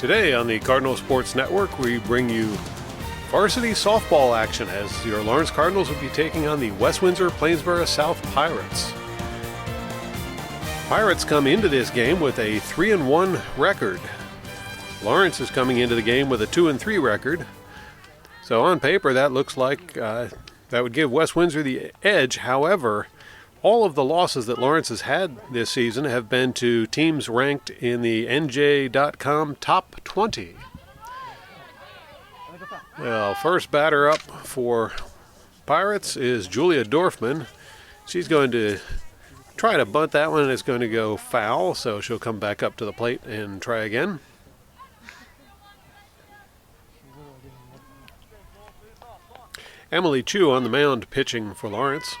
Today on the Cardinal Sports Network, we bring you varsity softball action as your Lawrence Cardinals will be taking on the West Windsor-Plainsboro South Pirates. Pirates come into this game with a 3-1 record. Lawrence is coming into the game with a 2-3 record. So on paper, that looks like that would give West Windsor the edge. However, all of the losses that Lawrence has had this season have been to teams ranked in the NJ.com top 20. Well, first batter up for Pirates is Julia Dorfman. She's going to try to bunt that one, and it's going to go foul, so she'll come back up to the plate and try again. Emily Chu on the mound pitching for Lawrence.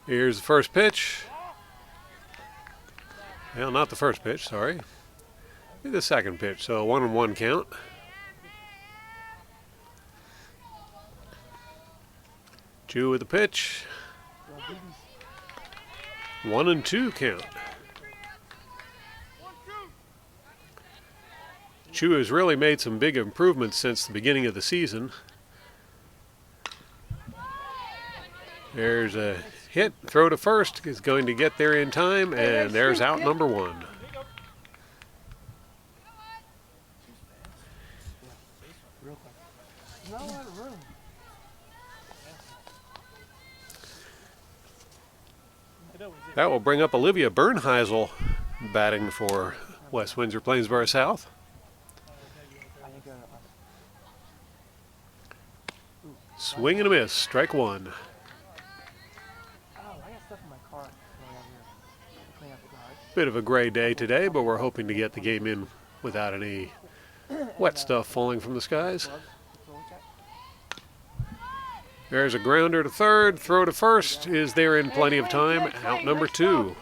Here's the first pitch. Well, not the first pitch, sorry. The second pitch, so 1-1 count. Chu with the pitch. 1-2 count. Chu has really made some big improvements since the beginning of the season. There's a hit, throw to first, is going to get there in time, and there's out number one. That will bring up Olivia Bernheisel batting for West Windsor-Plainsboro South. Swing and a miss, strike one. Bit of a gray day today, but we're hoping to get the game in without any wet stuff falling from the skies. There's a grounder to third, throw to first is there in plenty of time, out number two.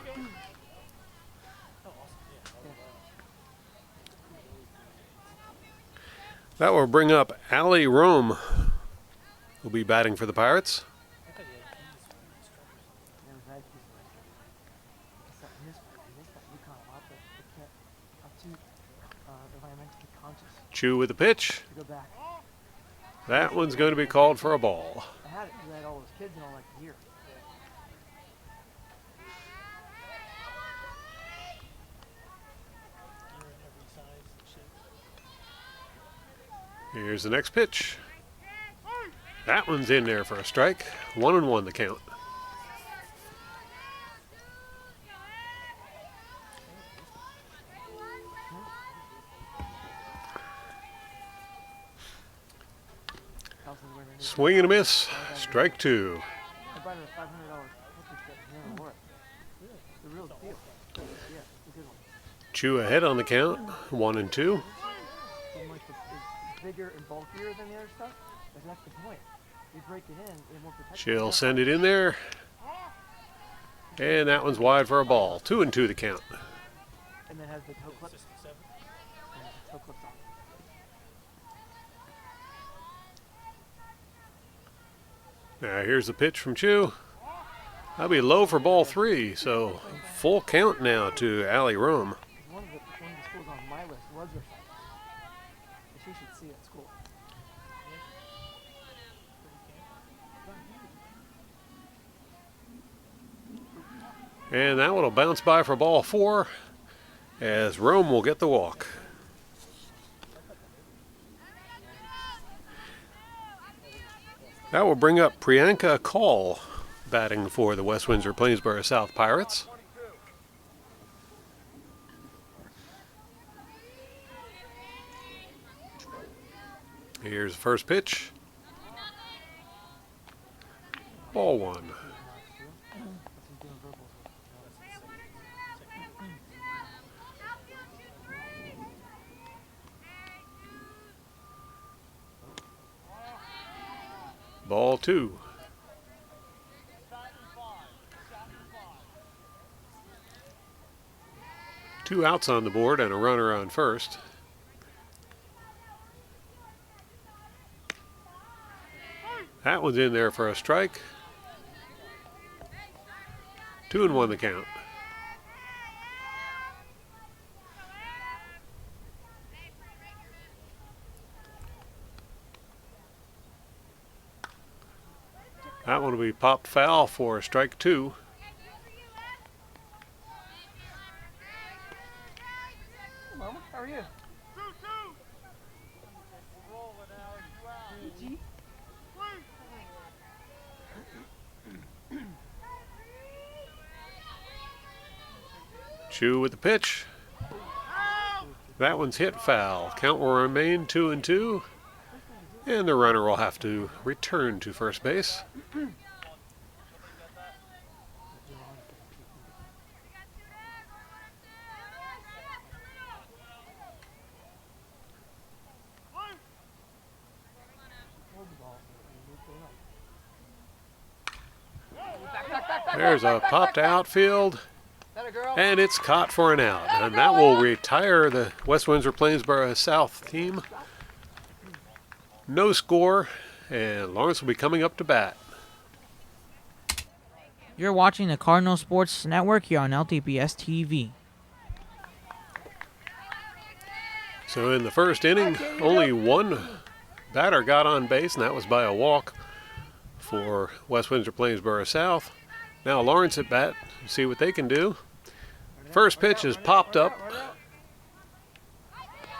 That will bring up Allie Rome, who'll be batting for the Pirates. Chu with the pitch. That one's going to be called for a ball. Here's the next pitch. That one's in there for a strike. 1-1 the count. Swing and a miss, strike two. Chu ahead on the count, 1-2. She'll send it in there, and that one's wide for a ball. 2-2 the count. Now here's the pitch from Chu. That'll be low for ball three, so full count now to Allie Rome. And that one will bounce by for ball four as Rome will get the walk. That will bring up Priyanka Kaul batting for the West Windsor-Plainsboro South Pirates. Here's the first pitch. Ball one. Ball two. Two outs on the board and a runner on first. That one's in there for a strike. 2-1 the count. That one will be popped foul for strike 2. Mama, how are you? Chu with the pitch. That one's hit foul. Count will remain 2-2. And the runner will have to return to first base. There's a pop to outfield, and it's caught for an out. And that will retire the West Windsor-Plainsboro South team. No score, and Lawrence will be coming up to bat. You're watching the Cardinal Sports Network here on LTPS TV. So in the first inning, only one batter got on base, and that was by a walk for West Windsor-Plainsboro South. Now Lawrence at bat, see what they can do. First pitch is popped up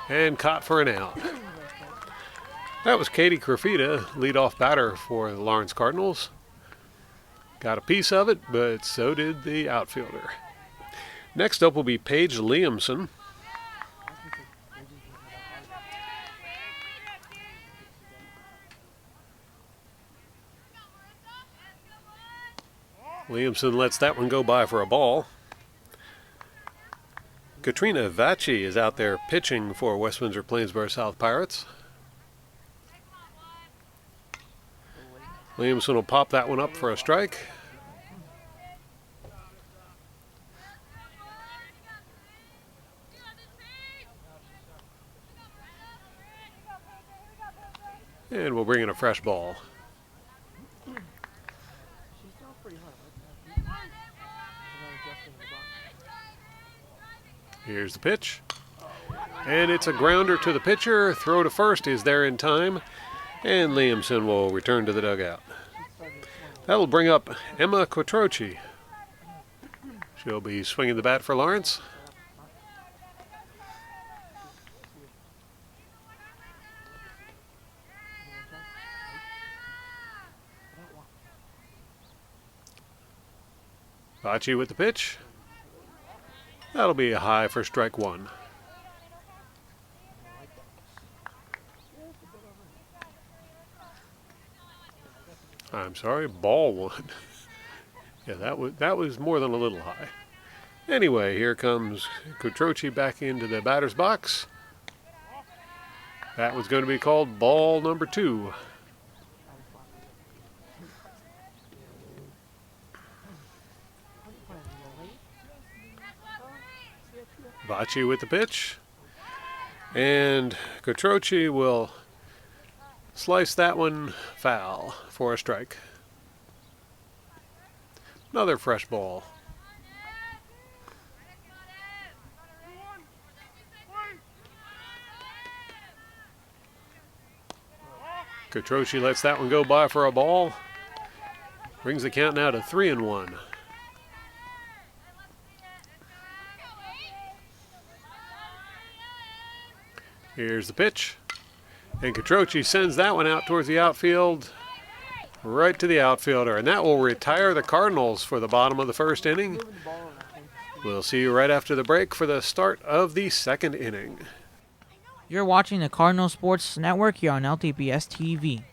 and caught for an out. That was Katie Crafita, leadoff batter for the Lawrence Cardinals. Got a piece of it, but so did the outfielder. Next up will be Paige Liamson. Liamson lets that one go by for a ball. Katrina Vacci is out there pitching for West Windsor-Plainsboro South Pirates. Liamson will pop that one up for a strike. And we'll bring in a fresh ball. Here's the pitch. And it's a grounder to the pitcher. Throw to first is there in time. And Liamson will return to the dugout. That'll bring up Emma Quattrochi. She'll be swinging the bat for Lawrence. Vacci with the pitch. That'll be a high for strike 1. I'm sorry, ball 1. Yeah, that was more than a little high. Anyway, here comes Quattrochi back into the batter's box. That was going to be called ball number 2. Vacci with the pitch. And Quattrochi will slice that one foul for a strike. Another fresh ball. Quattrochi lets that one go by for a ball. Brings the count now to 3-1. Here's the pitch. And Quattrochi sends that one out towards the outfield, right to the outfielder. And that will retire the Cardinals for the bottom of the first inning. We'll see you right after the break for the start of the second inning. You're watching the Cardinal Sports Network here on LTPS TV.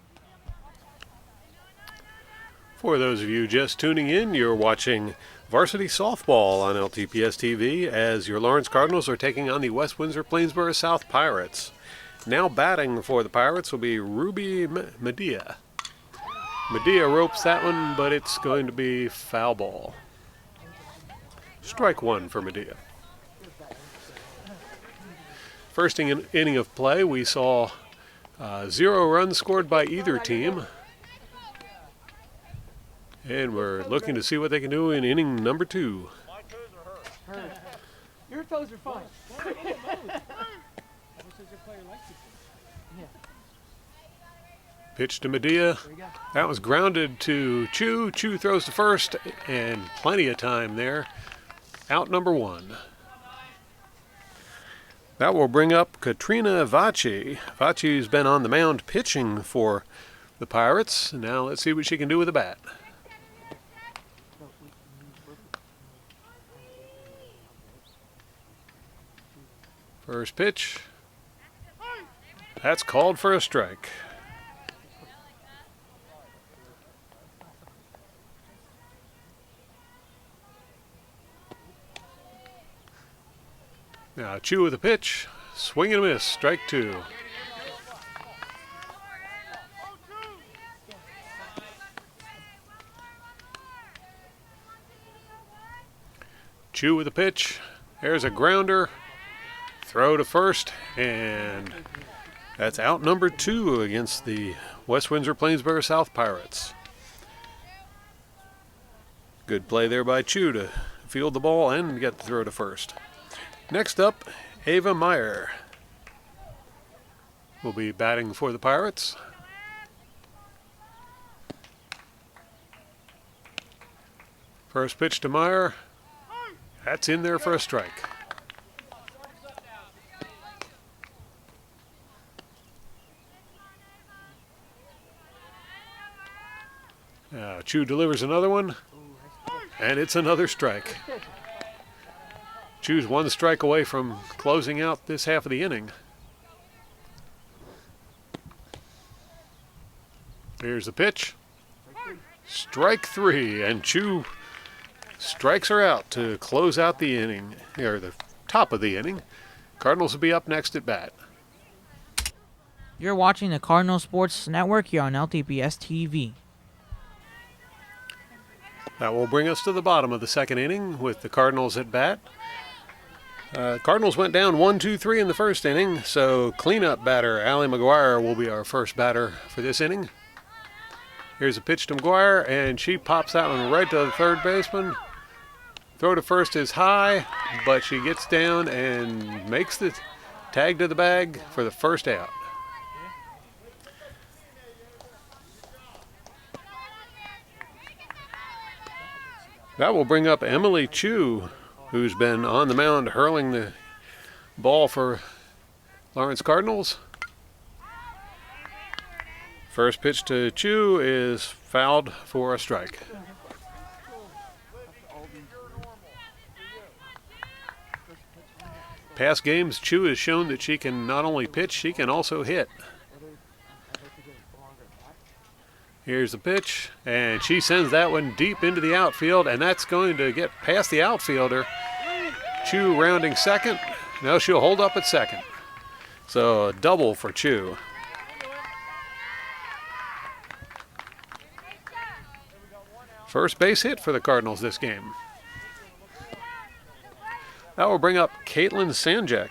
For those of you just tuning in, you're watching Varsity Softball on LTPS TV as your Lawrence Cardinals are taking on the West Windsor-Plainsboro South Pirates. Now batting for the Pirates will be Ruby Medea. Medea ropes that one, but it's going to be foul ball. Strike 1 for Medea. First inning of play, we saw 0 runs scored by either team. And we're looking to see what they can do in inning number 2. Your toes are fine. Pitch to Medea. That was grounded to Chu. Chu throws to first, and plenty of time there. Out number 1. That will bring up Katrina Vachi. Vachi's been on the mound pitching for the Pirates. Now let's see what she can do with a bat. First pitch. That's called for a strike. Now Chu with a pitch. Swing and a miss. Strike 2. Chu with a pitch. There's a grounder. Throw to first, and that's out number 2 against the West Windsor-Plainsboro South Pirates. Good play there by Chu to field the ball and get the throw to first. Next up, Ava Meyer will be batting for the Pirates. First pitch to Meyer. That's in there for a strike. Now Chu delivers another one, and it's another strike. Chu's 1 strike away from closing out this half of the inning. Here's the pitch. Strike 3, and Chu strikes her out to close out the inning, or the top of the inning. Cardinals will be up next at bat. You're watching the Cardinal Sports Network here on LTPS TV. That will bring us to the bottom of the second inning with the Cardinals at bat. Cardinals went down 1-2-3 in the first inning, so cleanup batter Allie McGuire will be our first batter for this inning. Here's a pitch to McGuire, and she pops that one right to the third baseman. Throw to first is high, but she gets down and makes the tag to the bag for the first out. That will bring up Emily Chu, who's been on the mound hurling the ball for Lawrence Cardinals. First pitch to Chu is fouled for a strike. Past games, Chu has shown that she can not only pitch, she can also hit. Here's the pitch, and she sends that one deep into the outfield, and that's going to get past the outfielder. Chu rounding second. Now she'll hold up at second. So a double for Chu. First base hit for the Cardinals this game. That will bring up Caitlin Sanjak.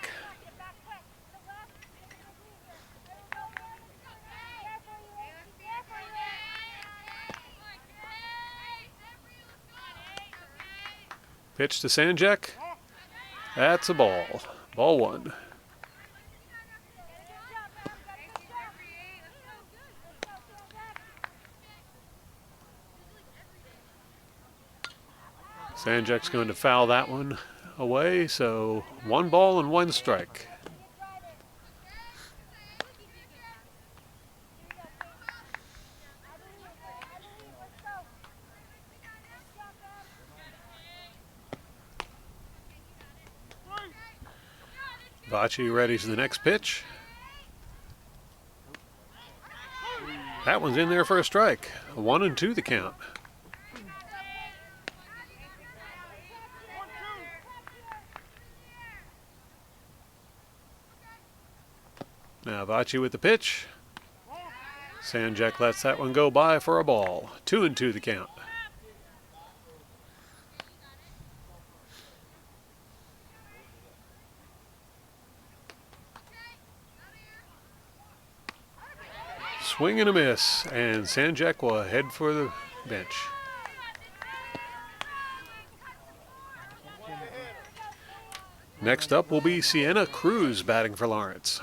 Pitch to Sanjak. That's a ball. Ball 1. Sanjak's going to foul that one away, so 1 ball and 1 strike. Vachi readies the next pitch. That one's in there for a strike. 1-2 the count. Now Vachi with the pitch. Sanjak lets that one go by for a ball. 2-2 the count. Swing and a miss, and Sanjak will head for the bench. Next up will be Sienna Crews batting for Lawrence.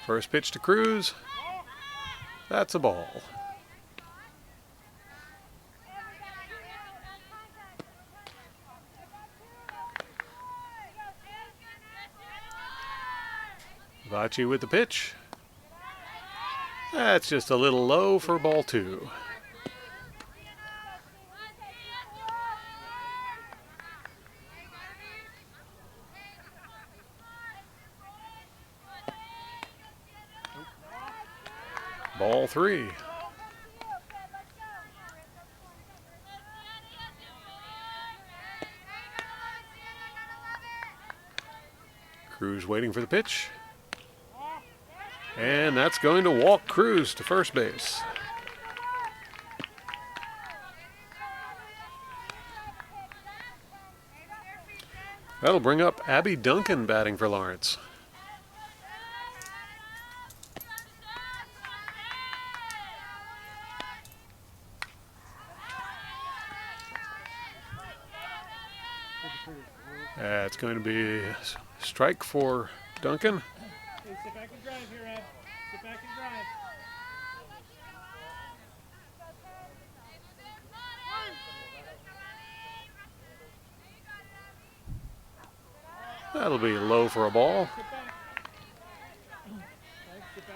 First pitch to Crews. That's a ball. Vachi with the pitch. That's just a little low for ball 2. Ball 3. Crews waiting for the pitch. And that's going to walk Crews to first base. That'll bring up Abby Duncan batting for Lawrence. That's going to be a strike for Duncan. Hey, sit back and drive here, Ed. Sit back and drive. That'll be low for a ball. Sit back.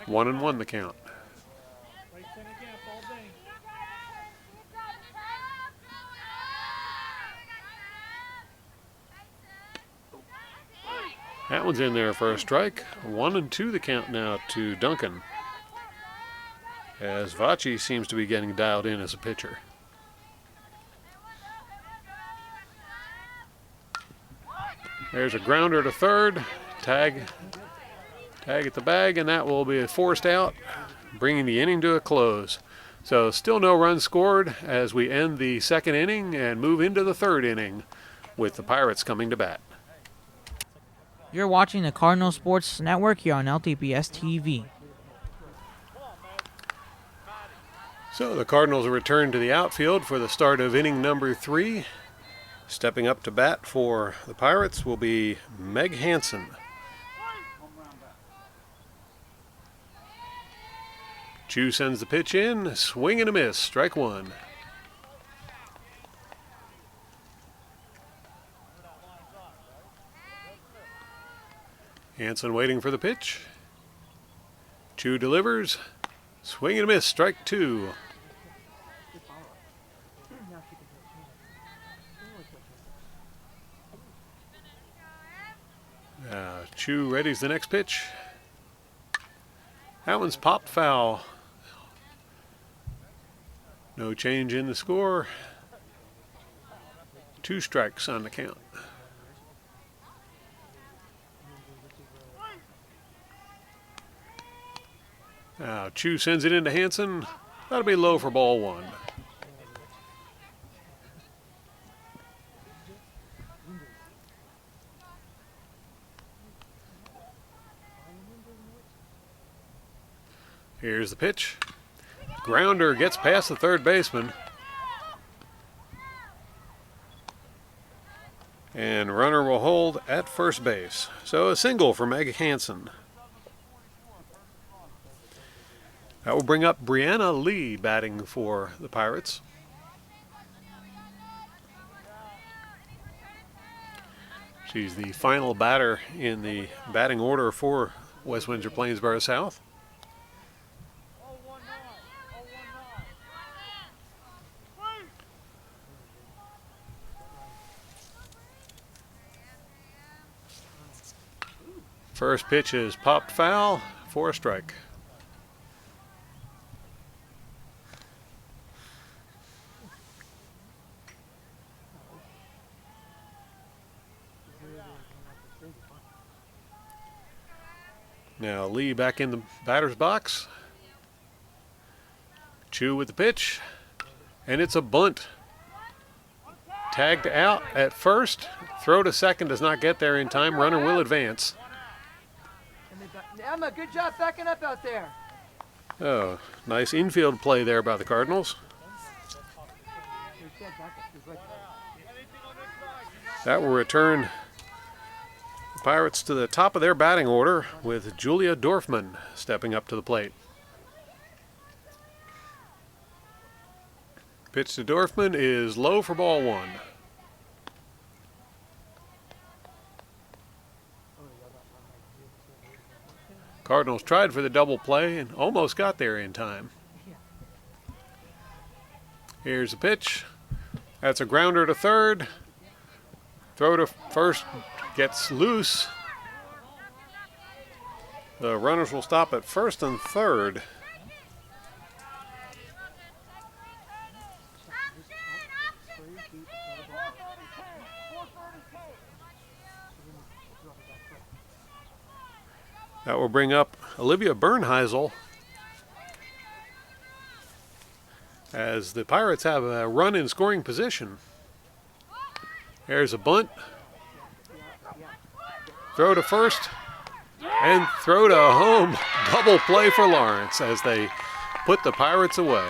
1-1 the count. Right center gap all day. That one's in there for a strike. 1-2 the count now to Duncan, as Vachi seems to be getting dialed in as a pitcher. There's a grounder to third. Tag at the bag, and that will be a forced out, bringing the inning to a close. So still no runs scored as we end the second inning and move into the third inning with the Pirates coming to bat. You're watching the Cardinal Sports Network here on LTPS TV. So the Cardinals will return to the outfield for the start of inning number 3. Stepping up to bat for the Pirates will be Meg Hanson. Chu sends the pitch in, swing and a miss, strike 1. Hanson waiting for the pitch. Chu delivers, swing and a miss, strike 2. Chu readies the next pitch. That one's popped foul. No change in the score. 2 strikes on the count. Now Chu sends it into Hanson. That'll be low for ball 1. Here's the pitch. Grounder gets past the third baseman. And runner will hold at first base. So a single for Meg Hanson. That will bring up Brianna Lee batting for the Pirates. She's the final batter in the batting order for West Windsor-Plainsboro South. First pitch is popped foul for a strike. Now Lee back in the batter's box. Chu with the pitch, and it's a bunt. Tagged out at first. Throw to second does not get there in time. Runner will advance. Emma, good job backing up out there. Oh, nice infield play there by the Cardinals. That will return Pirates to the top of their batting order with Julia Dorfman stepping up to the plate. Pitch to Dorfman is low for ball one. Cardinals tried for the double play and almost got there in time. Here's the pitch. That's a grounder to third. Throw to first gets loose. The runners will stop at first and third. That will bring up Olivia Bernheisel as the Pirates have a run in scoring position. There's a bunt. Throw to first and throw to home. Double play for Lawrence as they put the Pirates away.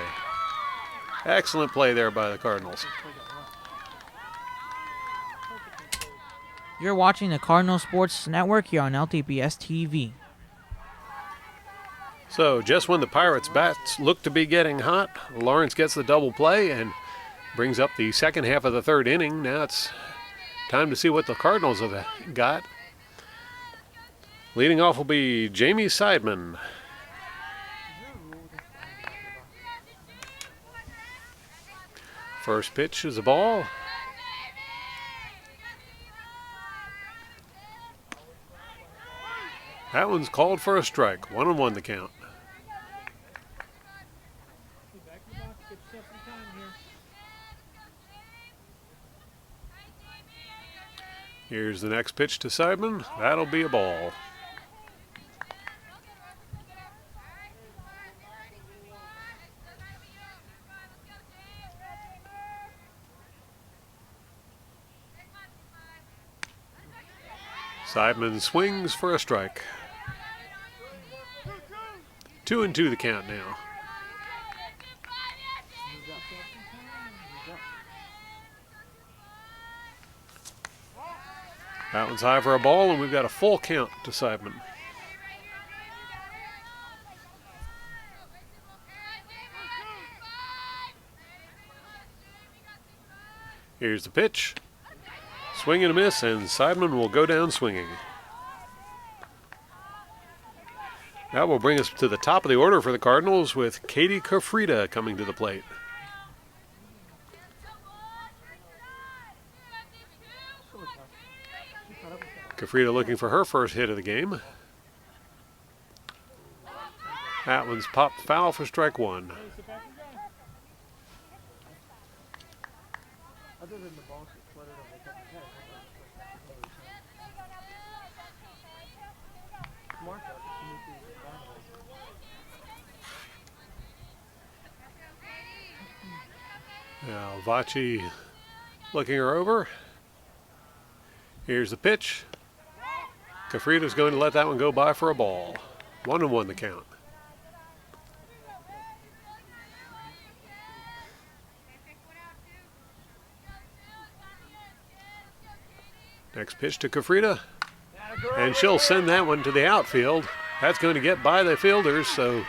Excellent play there by the Cardinals. You're watching the Cardinal Sports Network here on LTPS TV. So just when the Pirates' bats look to be getting hot, Lawrence gets the double play and brings up the second half of the third inning. Now it's time to see what the Cardinals have got. Leading off will be Jamie Seidman. First pitch is a ball. That one's called for a strike. 1-1 the count. Back to the box, get yourself some time here. Here's the next pitch to Seidman. That'll be a ball. Seidman swings for a strike. 2-2 the count now. That one's high for a ball, and we've got a full count to Seidman. Here's the pitch. Swing and a miss, and Seidman will go down swinging. That will bring us to the top of the order for the Cardinals with Katie Kofrida coming to the plate. Kofrida looking for her first hit of the game. That one's popped foul for strike one. Now Vachi looking her over. Here's the pitch. Kofrida's going to let that one go by for a ball. 1-1 the count. Next pitch to Kofrida. And she'll send that one to the outfield. That's going to get by the fielders, so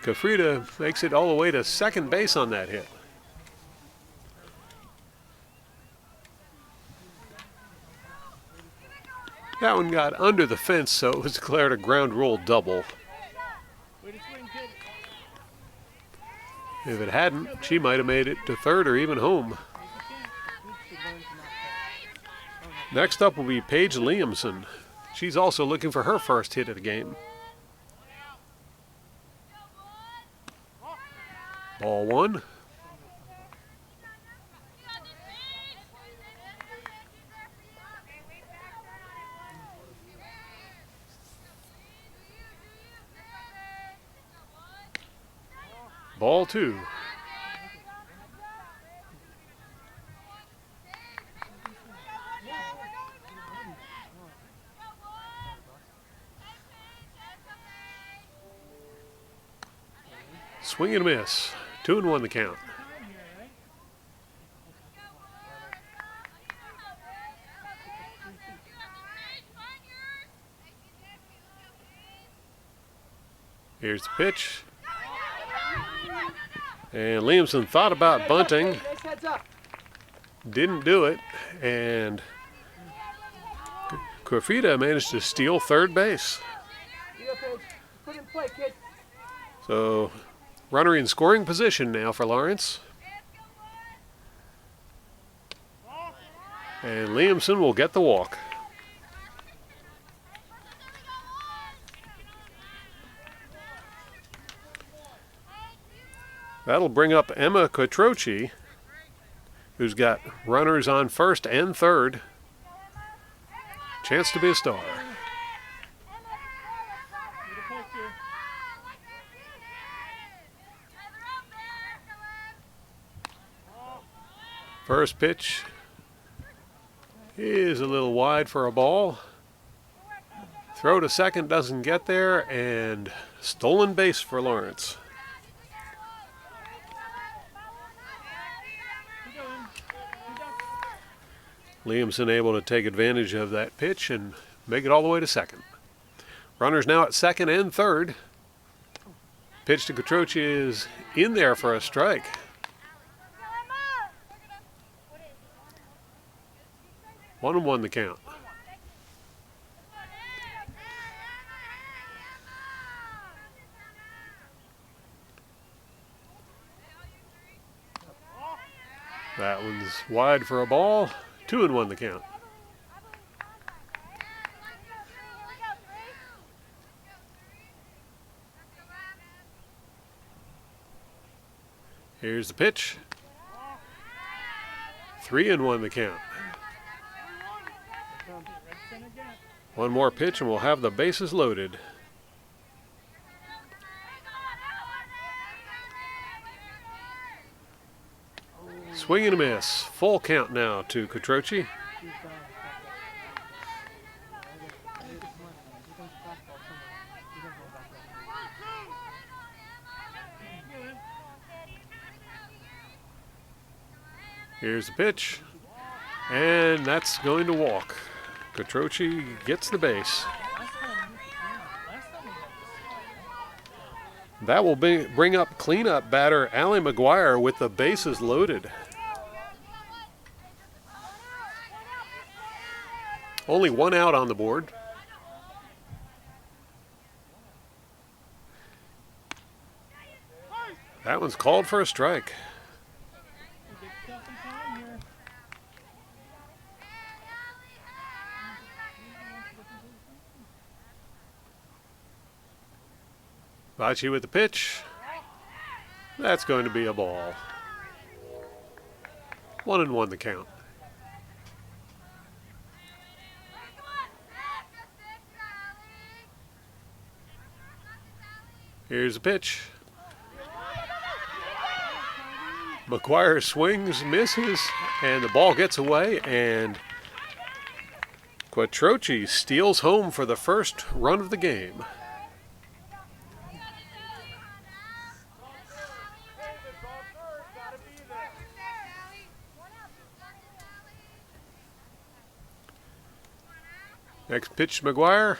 Kofrida makes it all the way to second base on that hit. That one got under the fence, so it was declared a ground rule double. If it hadn't, she might have made it to third or even home. Next up will be Paige Liamson. She's also looking for her first hit of the game. Ball one. Ball two. Swing and a miss. 2-1 the count. Here's the pitch. And Liamson thought about bunting. Didn't do it. And Quafita managed to steal third base. So, runner in scoring position now for Lawrence. And Liamson will get the walk. That'll bring up Emma Quattrochi, who's got runners on first and third. Chance to be a star. First pitch is a little wide for a ball. Throw to second doesn't get there, and stolen base for Lawrence. Liamson able to take advantage of that pitch and make it all the way to second. Runners now at second and third. Pitch to Quattrochi is in there for a strike. One and one the count. That one's wide for a ball. 2-1 the count. Here's the pitch. 3-1 the count. One more pitch and we'll have the bases loaded. Swing and a miss. Full count now to Quattrochi. Here's the pitch. And that's going to walk. Quattrochi gets the base. That will bring up cleanup batter Allie McGuire with the bases loaded. Only one out on the board. That one's called for a strike. Vachi with the pitch. That's going to be a ball. 1-1 the count. Here's the pitch. McGuire swings, misses, and the ball gets away, and Quattrochi steals home for the first run of the game. Next pitch to McGuire.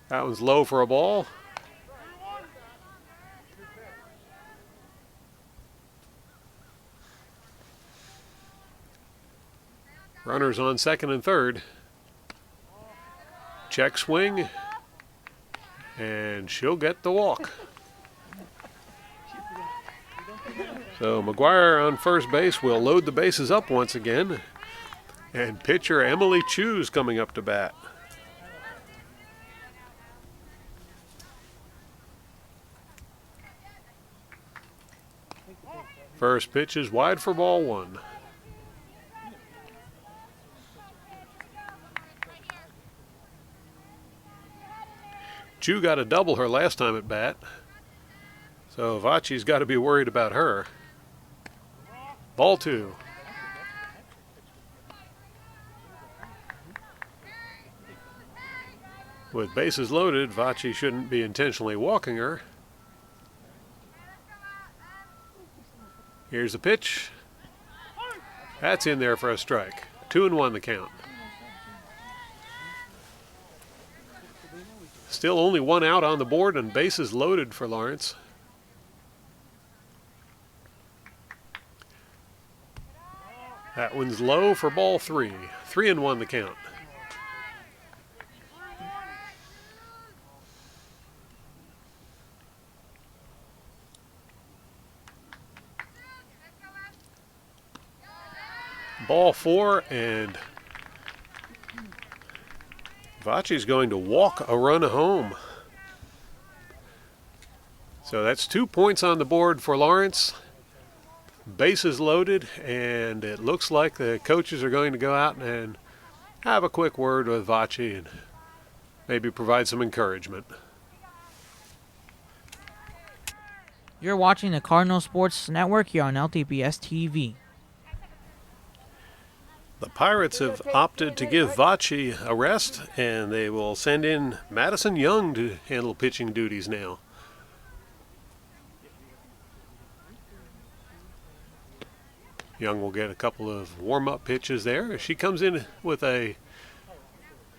That one's low for a ball. Runners on second and third. Check swing. And she'll get the walk. So McGuire on first base will load the bases up once again. And pitcher Emily Chews coming up to bat. First pitch is wide for ball one. Chew got a double her last time at bat. So Vachi's got to be worried about her. Ball two. With bases loaded, Vachi shouldn't be intentionally walking her. Here's the pitch. That's in there for a strike. 2-1 the count. Still only one out on the board and bases loaded for Lawrence. That one's low for ball 3. 3-1 the count. Ball 4, and Vachi's going to walk a run home. So that's 2 points on the board for Lawrence. Bases loaded, and it looks like the coaches are going to go out and have a quick word with Vachi and maybe provide some encouragement. You're watching the Cardinal Sports Network here on LTPS TV. The Pirates have opted to give Vachi a rest, and they will send in Madison Young to handle pitching duties now. Young will get a couple of warm-up pitches there. She comes in with a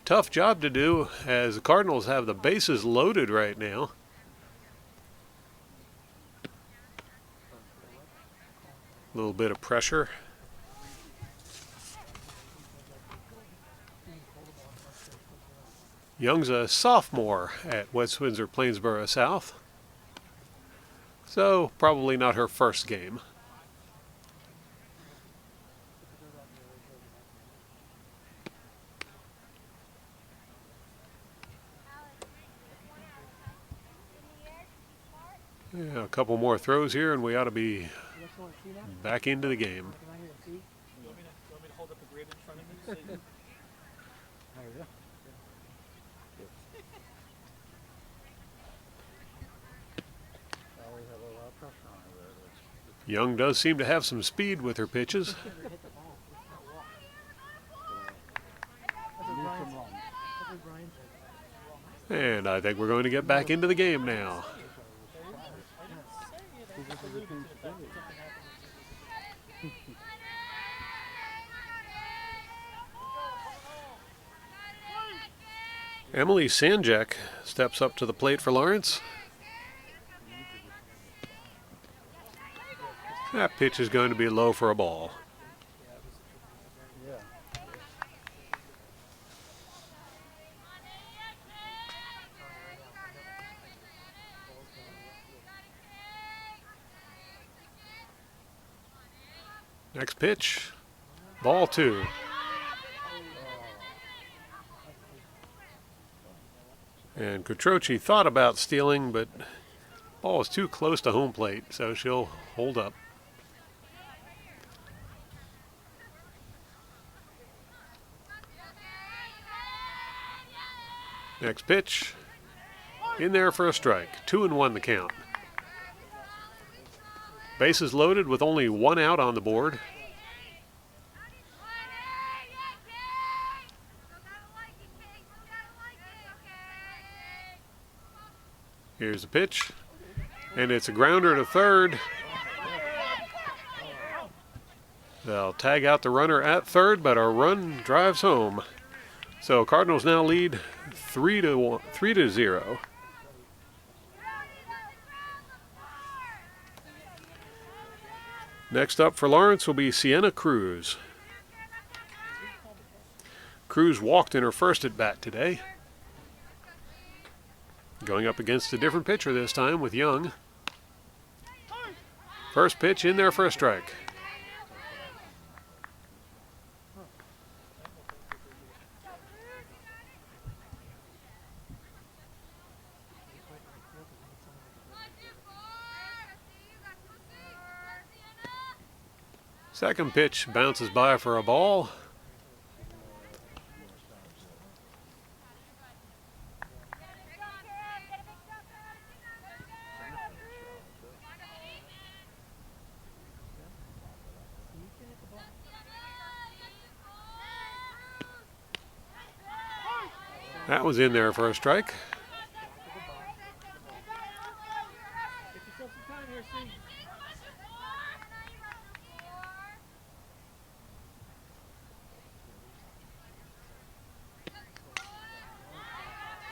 tough job to do as the Cardinals have the bases loaded right now. A little bit of pressure. Young's a sophomore at West Windsor-Plainsboro South, so probably not her first game. Yeah, a couple more throws here and we ought to be back into the game. You want me to hold up the grid in front of me? Young does seem to have some speed with her pitches. And I think we're going to get back into the game now. Emily Sanjak steps up to the plate for Lawrence. That pitch is going to be low for a ball. Next pitch, ball 2. And Kutrochi thought about stealing, but ball is too close to home plate, so she'll hold up. Next pitch, in there for a strike. 2-1 the count. Bases loaded with only one out on the board. Here's the pitch, and it's a grounder to third. They'll tag out the runner at third, but our run drives home. So Cardinals now lead 3-0. Next up for Lawrence will be Sienna Crews. Crews walked in her first at bat today. Going up against a different pitcher this time with Young. First pitch in there for a strike. Second pitch bounces by for a ball. That was in there for a strike.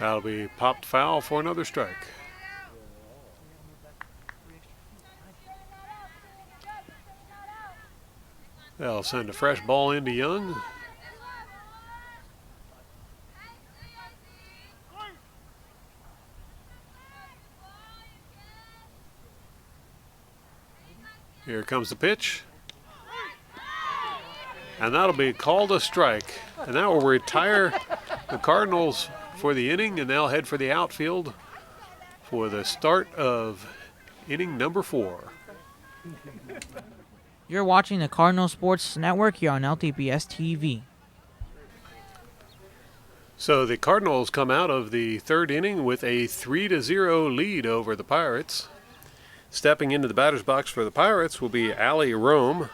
That'll be popped foul for another strike. They'll send a fresh ball into Young. Here comes the pitch. And that'll be called a strike. And that will retire the Cardinals for the inning, and they'll head for the outfield for the start of inning number 4. You're watching the Cardinal Sports Network here on LTPS TV. So the Cardinals come out of the third inning with a 3-0 lead over the Pirates. Stepping into the batter's box for the Pirates will be Allie Rome.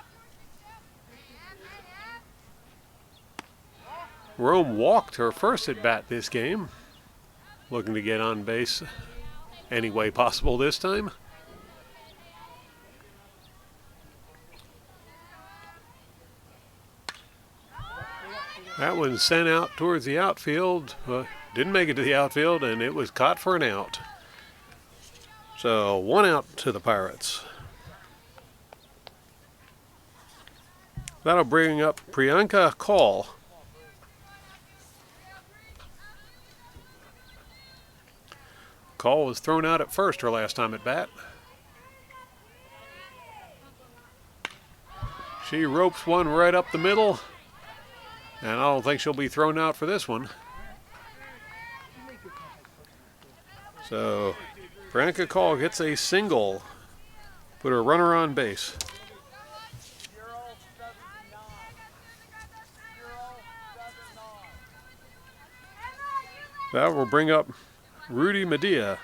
Rome walked her first at bat this game, looking to get on base any way possible this time. That one sent out towards the outfield. Didn't make it to the outfield, and it was caught for an out. So 1 out to the Pirates. That'll bring up Priyanka Kaul. Kaul was thrown out at first her last time at bat. She ropes one right up the middle, and I don't think she'll be thrown out for this one. So Priyanka Kaul gets a single, put a runner on base. That will bring up Rudy Medea.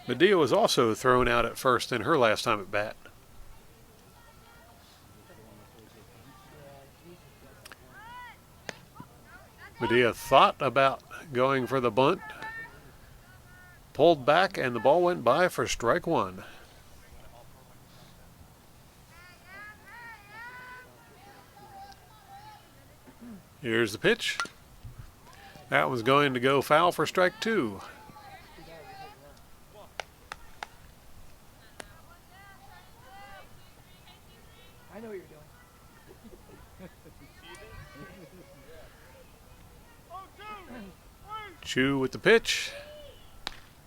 Medea was also thrown out at first in her last time at bat. Medea thought about going for the bunt, pulled back, and the ball went by for strike 1. Here's the pitch. That was going to go foul for strike 2. I know what you're doing. Chu with the pitch.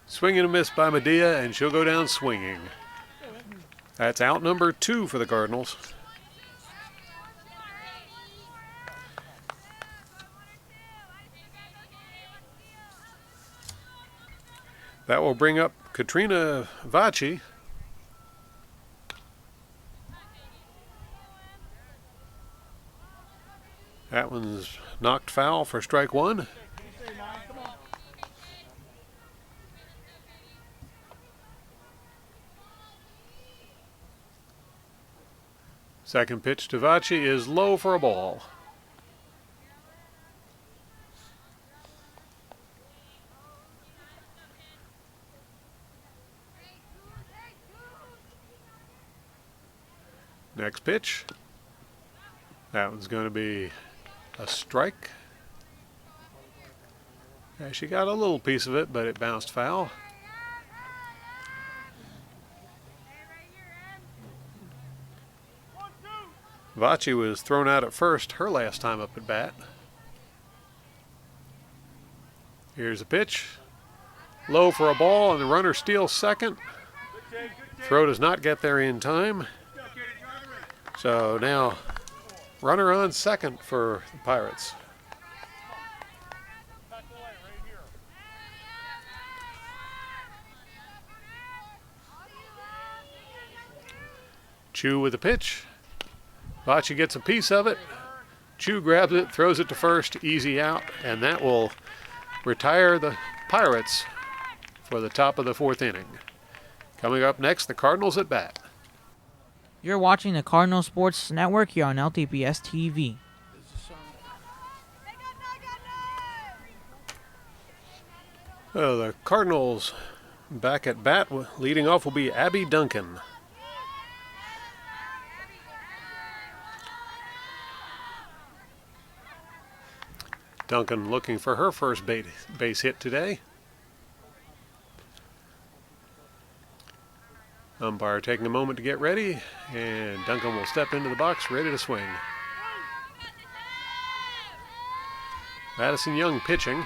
Swing and a miss by Medea, and she'll go down swinging. That's out number 2 for the Cardinals. That will bring up Katrina Vachi. That one's knocked foul for strike 1. Second pitch to Vachi is low for a ball. Next pitch. That one's going to be a strike. Yeah, she got a little piece of it, but it bounced foul. Vachi was thrown out at first her last time up at bat. Here's a pitch. Low for a ball, and the runner steals second. Throw does not get there in time. So now runner on second for the Pirates. Chu with the pitch. Vachi gets a piece of it. Chu grabs it, throws it to first, easy out, and that will retire the Pirates for the top of the 4th inning. Coming up next, the Cardinals at bat. You're watching the Cardinal Sports Network here on LTPS TV. The Cardinals back at bat, leading off will be Abby Duncan. Duncan looking for her first base hit today. Umpire taking a moment to get ready, and Duncan will step into the box ready to swing. Madison Young pitching.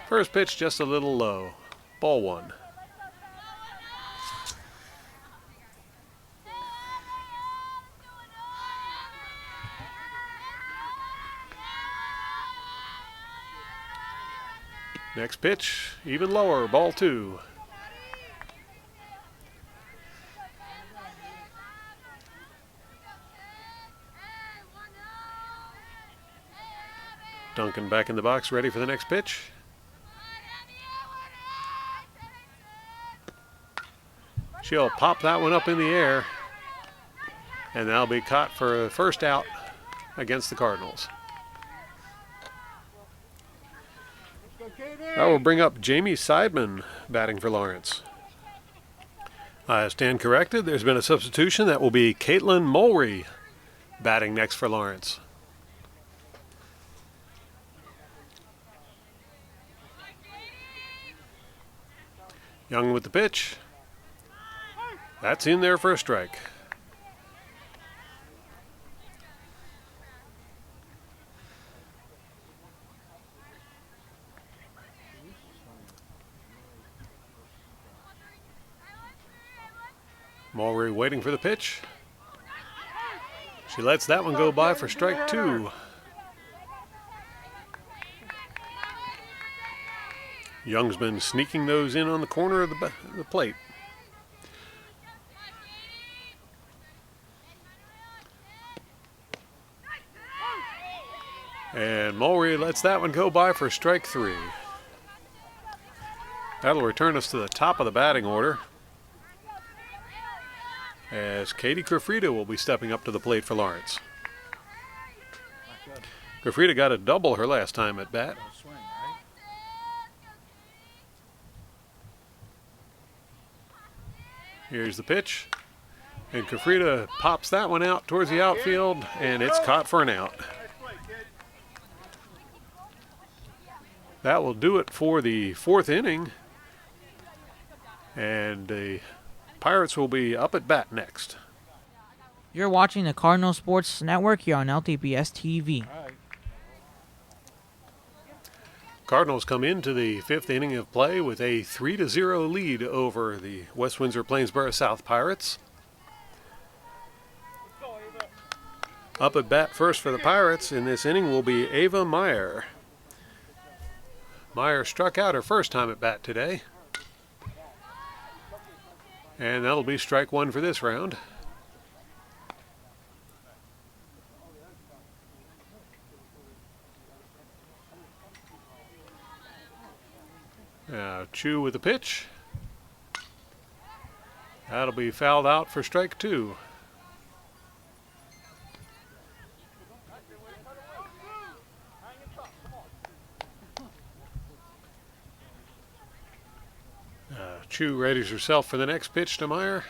First pitch just a little low. Ball one. Next pitch, even lower, ball two. Duncan back in the box, ready for the next pitch. She'll pop that one up in the air, and that'll be caught for the first out against the Cardinals. That will bring up Jamie Seidman batting for Lawrence. I stand corrected. There's been a substitution. That will be Caitlin Mulry batting next for Lawrence. Young with the pitch. That's in there for a strike. Mulry waiting for the pitch. She lets that one go by for strike two. Young's been sneaking those in on the corner of the plate. And Mulry lets that one go by for strike three. That'll return us to the top of the batting order, as Katie Crafrida will be stepping up to the plate for Lawrence. Crafrida got a double her last time at bat. Here's the pitch, and Crafrida pops that one out towards the outfield, and it's caught for an out. That will do it for the fourth inning, and the Pirates will be up at bat next. You're watching the Cardinal Sports Network here on LTPS TV. Cardinals come into the fifth inning of play with a 3-0 lead over the West Windsor-Plainsboro South Pirates. Up at bat first for the Pirates in this inning will be Ava Meyer. Meyer struck out her first time at bat today, and that'll be strike one for this round. Now Chu with the pitch. That'll be fouled out for strike two. Chu readies herself for the next pitch to Meyer.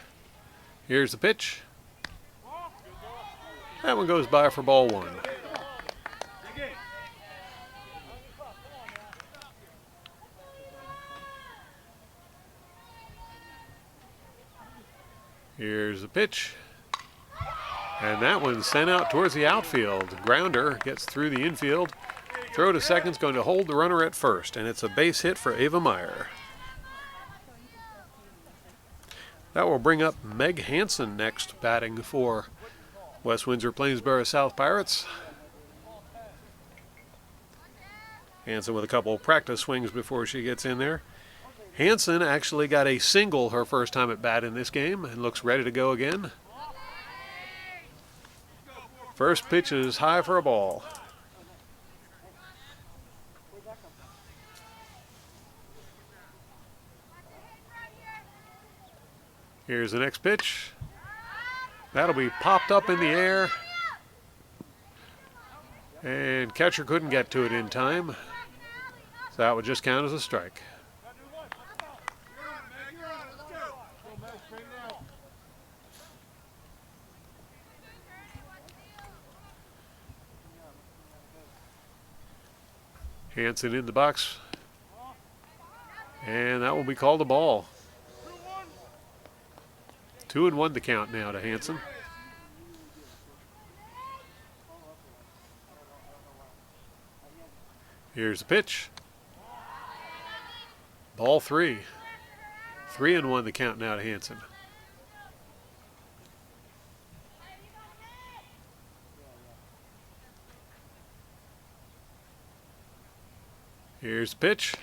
Here's the pitch. That one goes by for ball one. Here's the pitch. And that one's sent out towards the outfield. Grounder gets through the infield. Throw to second's going to hold the runner at first, and it's a base hit for Ava Meyer. That will bring up Meg Hanson next, batting for West Windsor-Plainsboro South Pirates. Hanson with a couple of practice swings before she gets in there. Hanson actually got a single her first time at bat in this game and looks ready to go again. First pitch is high for a ball. Here's the next pitch. That'll be popped up in the air, and catcher couldn't get to it in time, so that would just count as a strike. Hanson in the box. And that will be called a ball. 2-1 the count now to Hanson. Here's the pitch. Ball 3. 3-1 the count now to Hanson. Here's the pitch.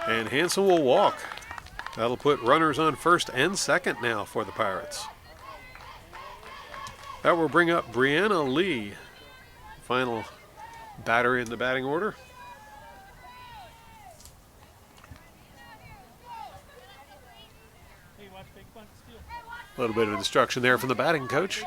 And Hanson will walk. That'll put runners on first and second now for the Pirates. That will bring up Brianna Lee, final batter in the batting order. A little bit of instruction there from the batting coach.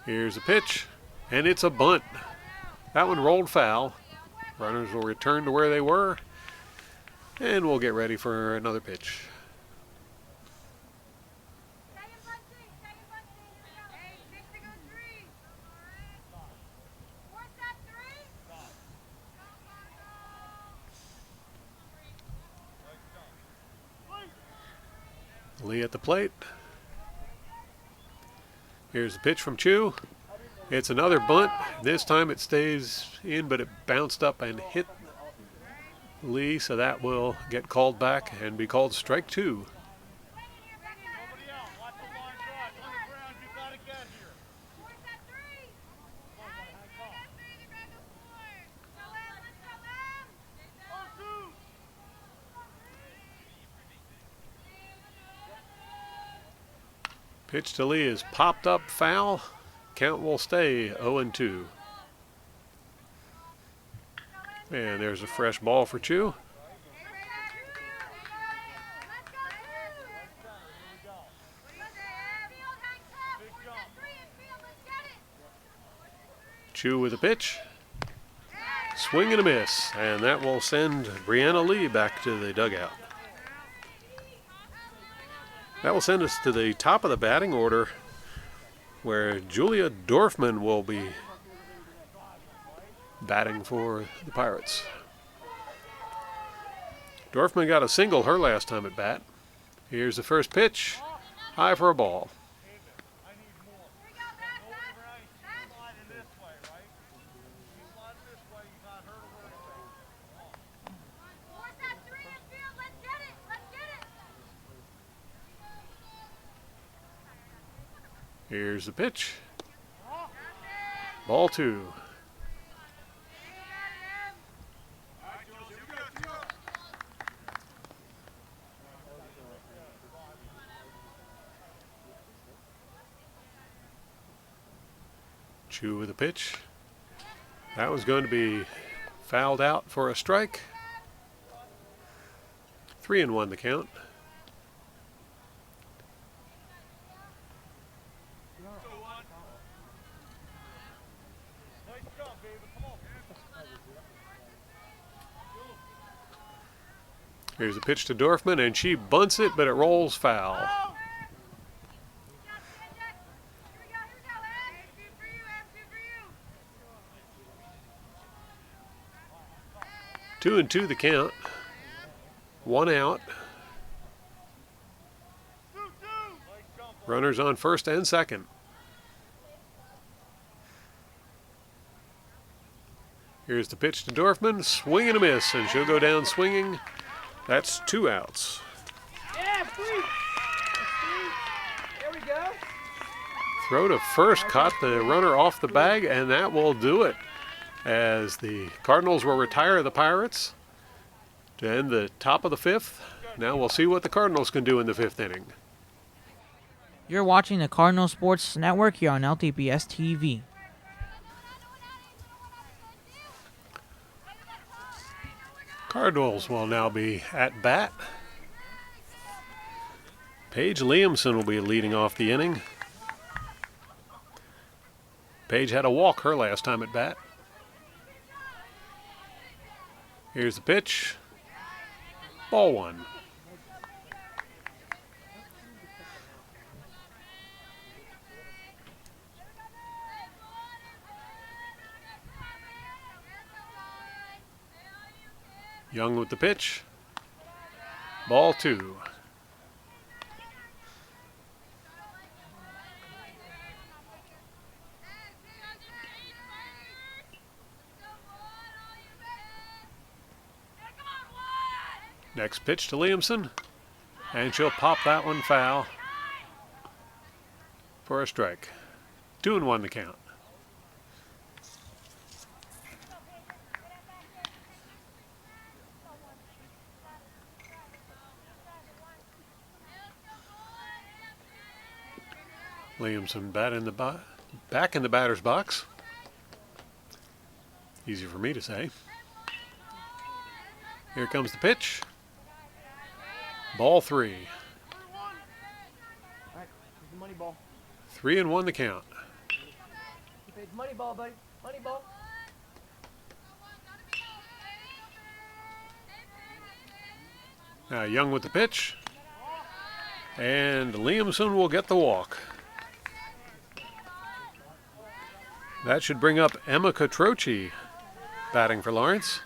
Here's a pitch, and it's a bunt. That one rolled foul. Runners will return to where they were, and we'll get ready for another pitch. Lee at the plate. Here's the pitch from Chu. It's another bunt. This time it stays in, but it bounced up and hit Lee, so that will get called back and be called strike 2. Pitch to Lee is popped up foul. Count will stay 0-2. And there's a fresh ball for Chu. Chu with a pitch. Swing and a miss. And that will send Brianna Lee back to the dugout. That will send us to the top of the batting order, where Julia Dorfman will be batting for the Pirates. Dorfman got a single her last time at bat. Here's the first pitch. High for a ball. Here's the pitch. Ball 2. Chu with a pitch. That was going to be fouled out for a strike. 3-1 the count. Here's a pitch to Dorfman, and she bunts it, but it rolls foul. Two and 2 the count. 1 out. Runners on first and second. Here's the pitch to Dorfman. Swing and a miss, and she'll go down swinging. That's 2 outs. Yeah, 3. There we go. Throw to first caught the runner off the bag, and that will do it, as the Cardinals will retire the Pirates to end the top of the 5th. Now we'll see what the Cardinals can do in the 5th inning. You're watching the Cardinal Sports Network here on LTPS TV. Cardinals will now be at bat. Paige Liamson will be leading off the inning. Paige had a walk her last time at bat. Here's the pitch. Ball 1. Young with the pitch. Ball 2. Next pitch to Liamson, and she'll pop that one foul for a strike. 2-1 the count. Liamson back in the batter's box. Easy for me to say. Here comes the pitch. Ball 3. All right, here's the money ball. 3-1 the count. It's money ball, buddy. Money ball. Now Young with the pitch. And Liamson will get the walk. That should bring up Emma Catroci batting for Lawrence.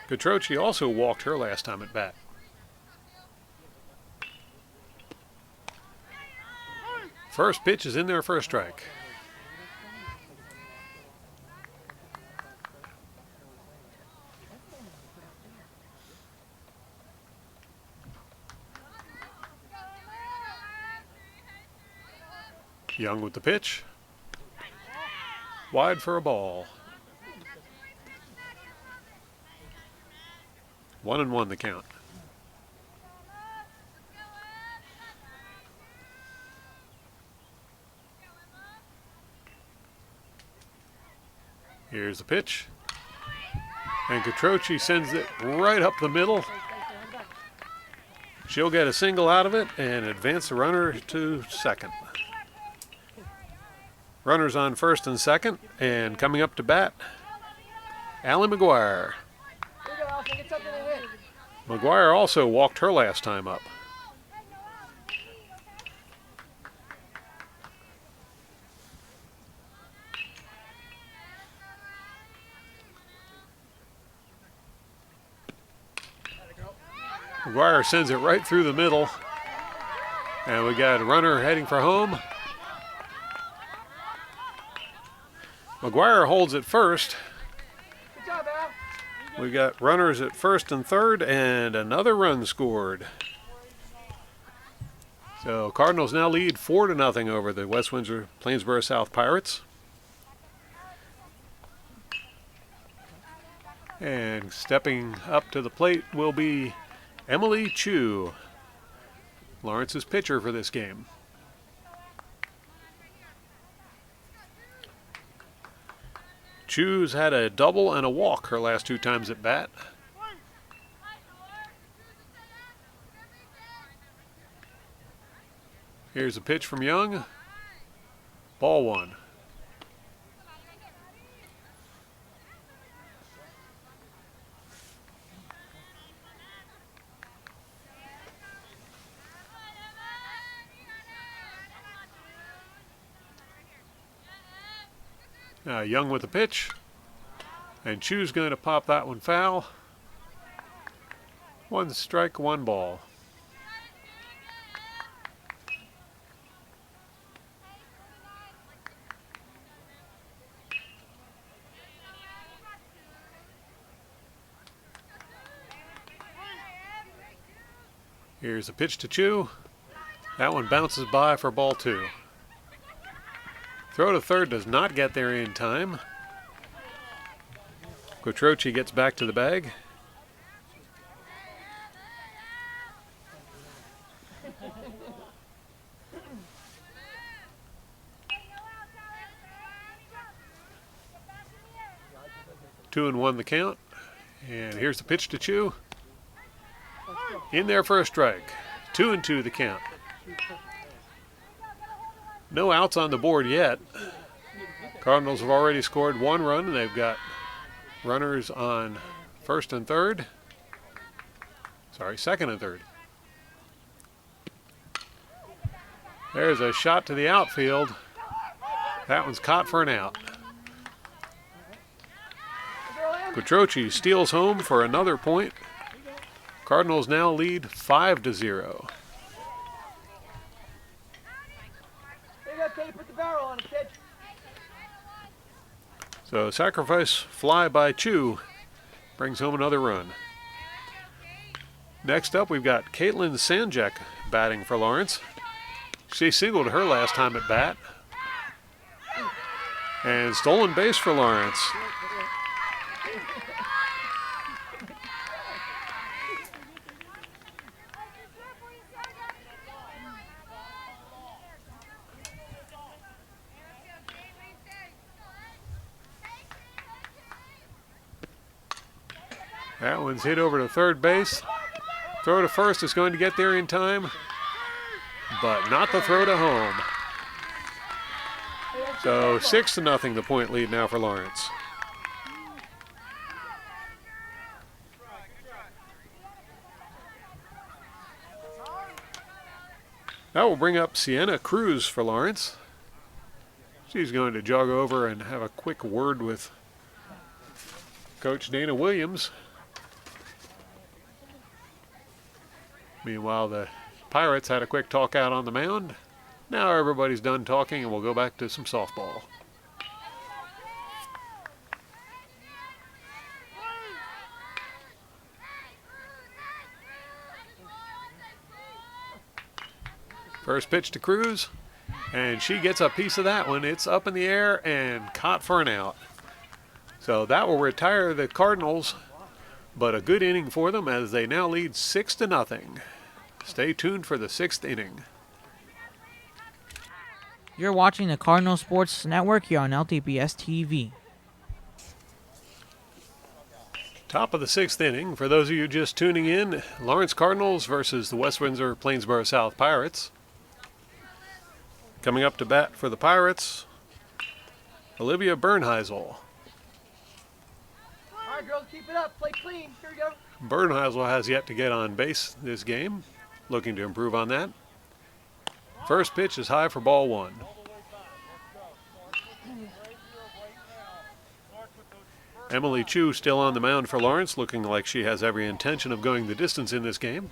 Catroci also walked her last time at bat. First pitch is in there for a strike. Young with the pitch. Wide for a ball. 1-1 the count. Here's the pitch. And Catroci sends it right up the middle. She'll get a single out of it and advance the runner to second. Runners on first and second, and coming up to bat, Allie McGuire. McGuire also walked her last time up. McGuire sends it right through the middle, and we got a runner heading for home. McGuire holds it first. Good job, Al. We got runners at first and third, and another run scored. So Cardinals now lead 4-0 over the West Windsor-Plainsboro South Pirates. And stepping up to the plate will be Emily Chu, Lawrence's pitcher for this game. Chu's had a double and a walk her last 2 times at bat. Here's a pitch from Young. Ball 1. Now Young with the pitch, and Chu's going to pop that one foul. 1 strike, 1 ball. Here's a pitch to Chu. That one bounces by for ball 2. Throw to third does not get there in time. Catroci gets back to the bag. Two and 1 the count. And here's the pitch to Chu. In there for a strike. 2-2 the count. No outs on the board yet. Cardinals have already scored 1 run, and they've got runners on first and third. Sorry, second and third. There's a shot to the outfield. That one's caught for an out. Quattrochi steals home for another point. Cardinals now lead 5-0. So sacrifice fly by Chu brings home another run. Next up, we've got Caitlin Sanjak batting for Lawrence. She singled her last time at bat. And stolen base for Lawrence. That one's hit over to third base. Throw to first is going to get there in time, but not the throw to home. So 6-0 the point lead now for Lawrence. That will bring up Sienna Crews for Lawrence. She's going to jog over and have a quick word with Coach Dana Williams. Meanwhile, the Pirates had a quick talk out on the mound. Now everybody's done talking and we'll go back to some softball. First pitch to Cruz, and she gets a piece of that one. It's up in the air and caught for an out. So that will retire the Cardinals, but a good inning for them as they now lead 6-0. Stay tuned for the 6th inning. You're watching the Cardinal Sports Network here on LTPS TV. Top of the 6th inning. For those of you just tuning in, Lawrence Cardinals versus the West Windsor-Plainsboro South Pirates. Coming up to bat for the Pirates, Olivia Bernheisel. All right, girls, keep it up. Play clean. Here we go. Bernheisel has yet to get on base this game. Looking to improve on that. First pitch is high for ball one. Emily Chu still on the mound for Lawrence, looking like she has every intention of going the distance in this game.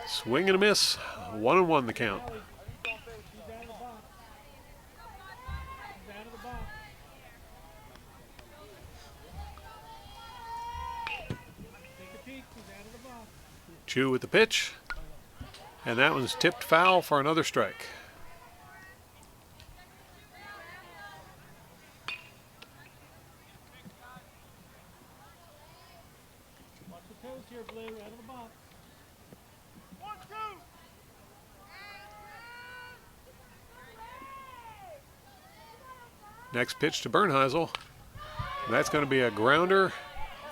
Swing and a miss. 1-1 the count. Chu with the pitch, and that one's tipped foul for another strike. Watch the toes here, Blue, out of the box. 1-2. Next pitch to Bernheisel. That's going to be a grounder.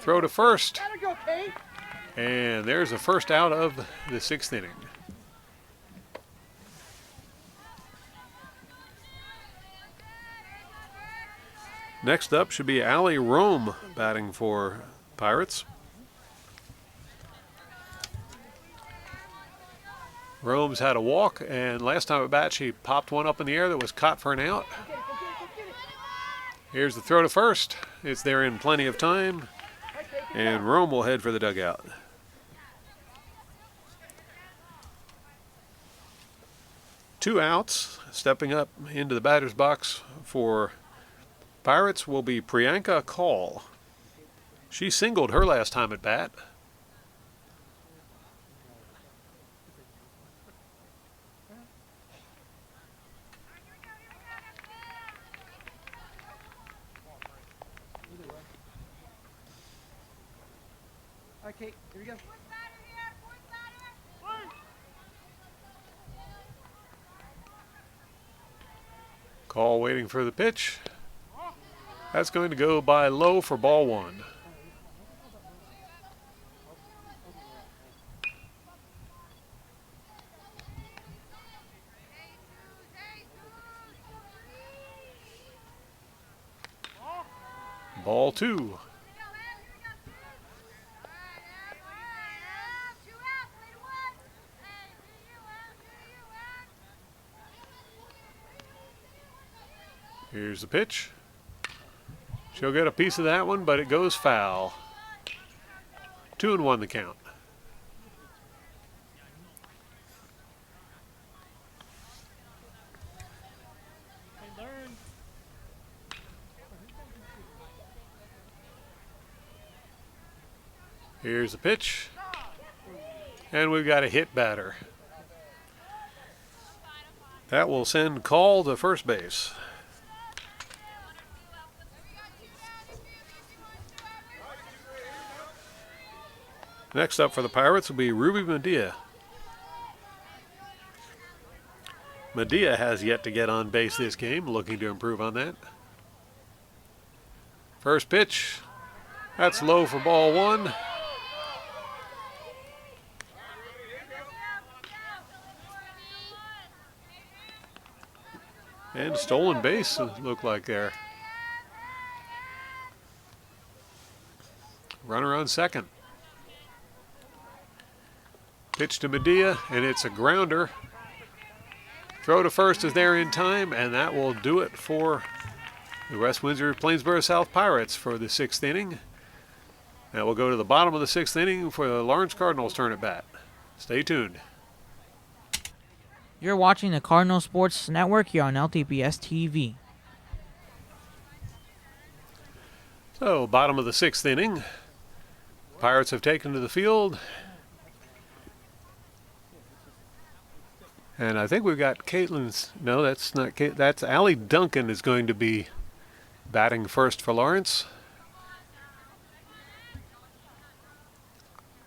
Throw to first. Gotta go, Kate. And there's the first out of the 6th inning. Next up should be Allie Rome batting for Pirates. Rome's had a walk, and last time at bat she popped one up in the air that was caught for an out. Here's the throw to first. It's there in plenty of time, and Rome will head for the dugout. Two outs. Stepping up into the batter's box for Pirates will be Priyanka Kaul. She singled her last time at bat. Okay, here we go. Kaul waiting for the pitch. That's going to go by low for ball one. Ball two. Here's the pitch. She'll get a piece of that one, but it goes foul. 2-1 the count. Hey, learn. Here's the pitch. And we've got a hit batter. That will send Call to first base. Next up for the Pirates will be Ruby Medea. Medea has yet to get on base this game, looking to improve on that. First pitch, that's low for ball one. And stolen base look like there. Runner on second. Pitch to Medea, and it's a grounder. Throw to first is there in time, and that will do it for the West Windsor-Plainsboro South Pirates for the 6th inning. Now we'll go to the bottom of the 6th inning for the Lawrence Cardinals turn at bat. Stay tuned. You're watching the Cardinal Sports Network here on LTPS TV. So, bottom of the 6th inning. Pirates have taken to the field. And I think we've got Caitlin's, no, that's not Caitlin, that's Allie Duncan is going to be batting first for Lawrence.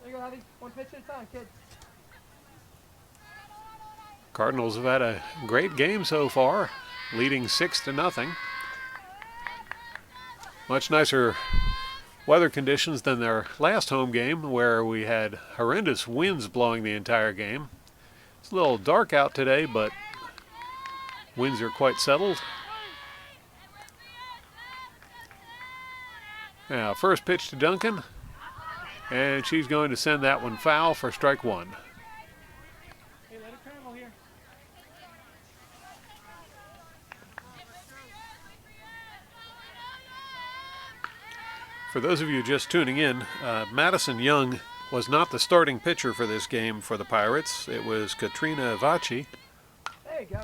There you go, Abby. One pitch at a time, kid. Cardinals have had a great game so far, leading 6-0. Much nicer weather conditions than their last home game, where we had horrendous winds blowing the entire game. It's a little dark out today, but winds are quite settled. Now, first pitch to Duncan, and she's going to send that one foul for strike one. Hey, let it travel here. For those of you just tuning in, Madison Young was not the starting pitcher for this game for the Pirates. It was Katrina Vachi. There you go.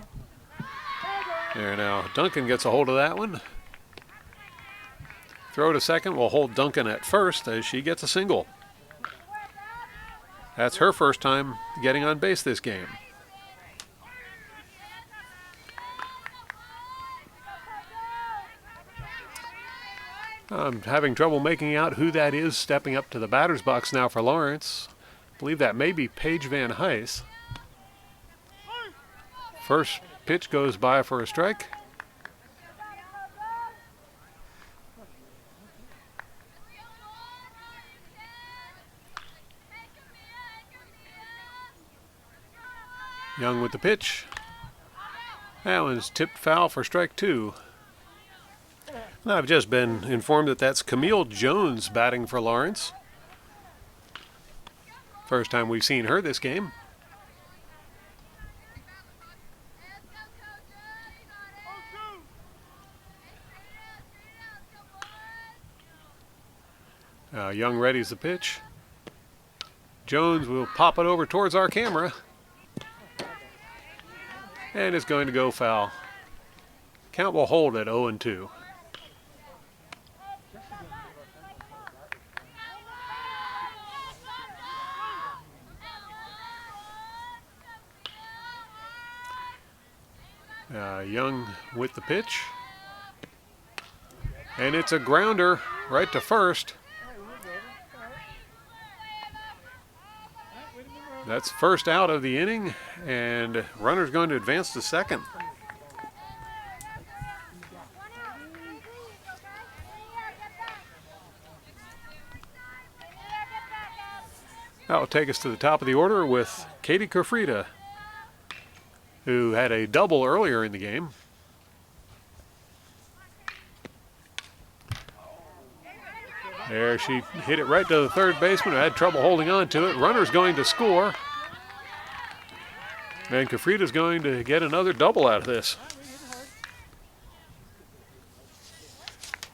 There now, Duncan gets a hold of that one. Throw to second will hold Duncan at first as she gets a single. That's her first time getting on base this game. I'm having trouble making out who that is stepping up to the batter's box now for Lawrence. I believe that may be Paige Van Heis. First pitch goes by for a strike. Young with the pitch. That one's tipped foul for strike two. I've just been informed that that's Camille Jones batting for Lawrence. First time we've seen her this game. Young readies the pitch. Jones will pop it over towards our camera. And it's going to go foul. Count will hold at 0-2. Young with the pitch. And it's a grounder right to first. That's first out of the inning, and runner's going to advance to second. That will take us to the top of the order with Katie Kofrida, who had a double earlier in the game. There, she hit it right to the third baseman, who had trouble holding on to it. Runner's going to score. And Kofrida's going to get another double out of this.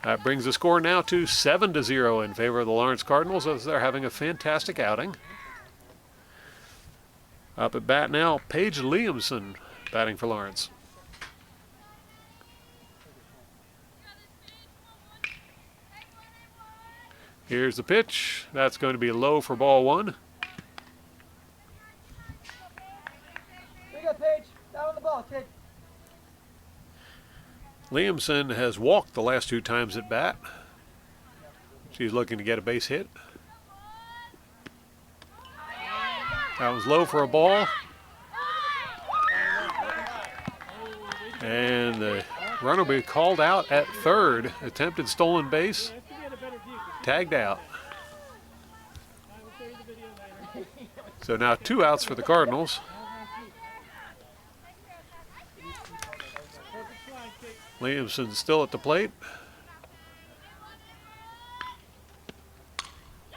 That brings the score now to 7-0 in favor of the Lawrence Cardinals as they're having a fantastic outing. Up at bat now, Paige Liamson batting for Lawrence. Here's the pitch. That's going to be low for ball one. There you go, Paige. Down on the ball, kid. Liamson has walked the last 2 times at bat. She's looking to get a base hit. That was low for a ball. And the runner will be called out at third. Attempted stolen base. Tagged out. So now 2 outs for the Cardinals. Liamson still at the plate.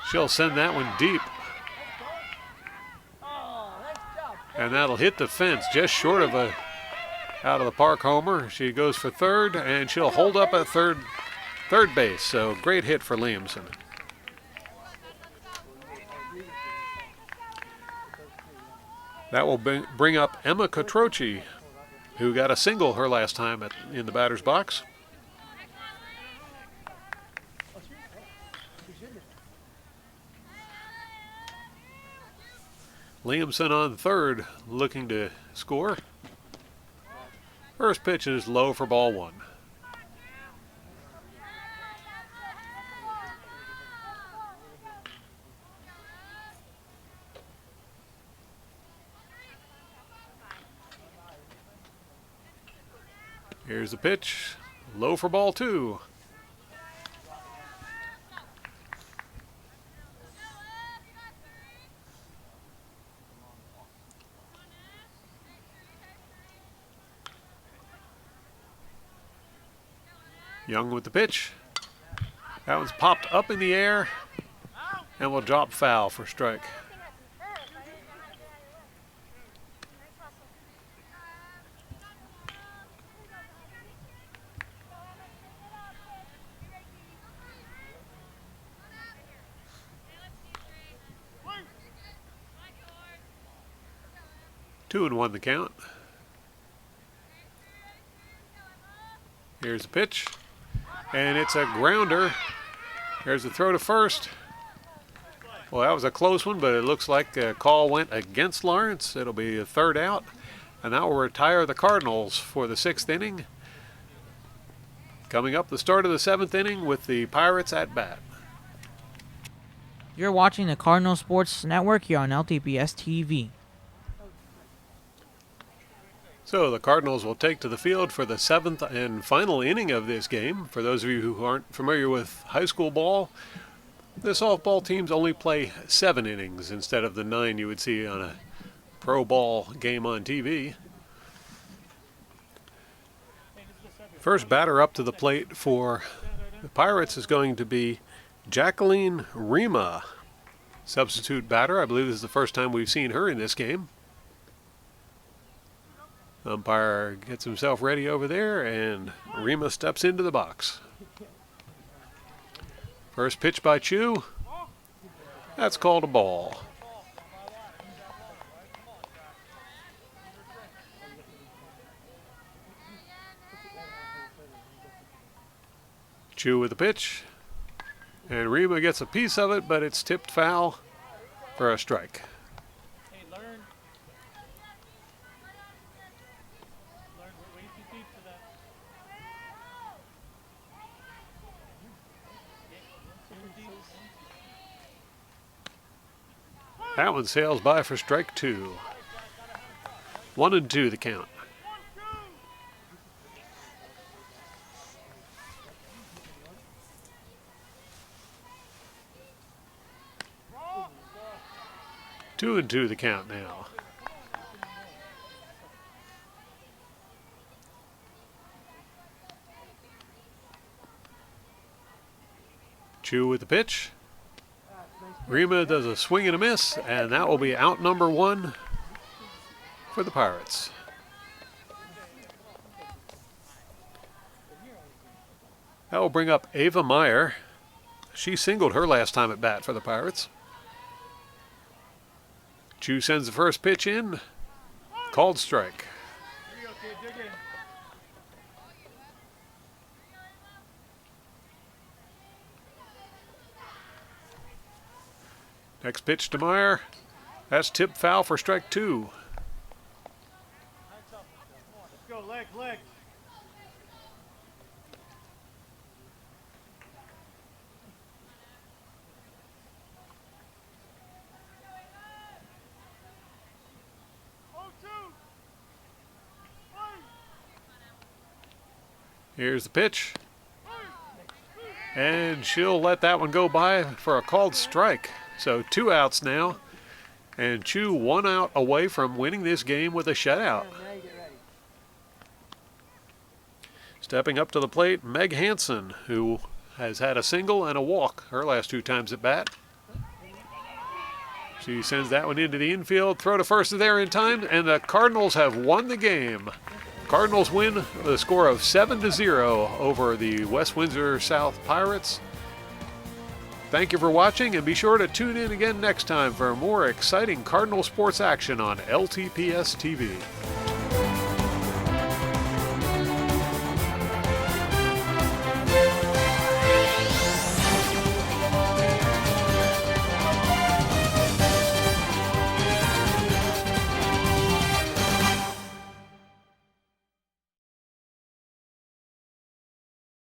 She'll send that one deep. And that'll hit the fence just short of a out of the park homer. She goes for third, and she'll hold up at third base. So great hit for Liamson. That will bring up Emma Catroci, who got a single her last time in the batter's box. Liamson on third, looking to score. First pitch is low for ball one. Here's the pitch, low for ball two. Young with the pitch. That one's popped up in the air and will drop foul for strike. Two and one the count. Here's the pitch. And it's a grounder. There's a throw to first. Well, that was a close one, but it looks like a call went against Lawrence. It'll be a third out. And that will retire the Cardinals for the 6th inning. Coming up the start of the 7th inning with the Pirates at bat. You're watching the Cardinal Sports Network here on LTPS TV. So the Cardinals will take to the field for the 7th and final inning of this game. For those of you who aren't familiar with high school ball, the softball teams only play 7 innings instead of the 9 you would see on a pro ball game on TV. First batter up to the plate for the Pirates is going to be Jacqueline Rima, substitute batter. I believe this is the first time we've seen her in this game. Umpire gets himself ready over there, and Rima steps into the box. First pitch by Chu. That's called a ball. Chu with the pitch. And Rima gets a piece of it, but it's tipped foul for a strike. That one sails by for strike 2. 1-2 the count. Two and 2 the count now. Chu with the pitch. Rima does a swing and a miss, and that will be out number 1 for the Pirates. That will bring up Ava Meyer. She singled her last time at bat for the Pirates. Chu sends the first pitch in. Called strike. Here you go, kid. Dig in. Next pitch to Meyer. That's tipped foul for strike 2. Let's go. Leg, leg. Here's the pitch. And she'll let that one go by for a called strike. So 2 outs now. And Chu 1 out away from winning this game with a shutout. Now you get ready. Stepping up to the plate, Meg Hanson, who has had a single and a walk her last 2 times at bat. She sends that one into the infield. Throw to first is there in time, and the Cardinals have won the game. Cardinals win with a score of 7-0 over the West Windsor South Pirates. Thank you for watching, and be sure to tune in again next time for more exciting Cardinal sports action on LTPS TV.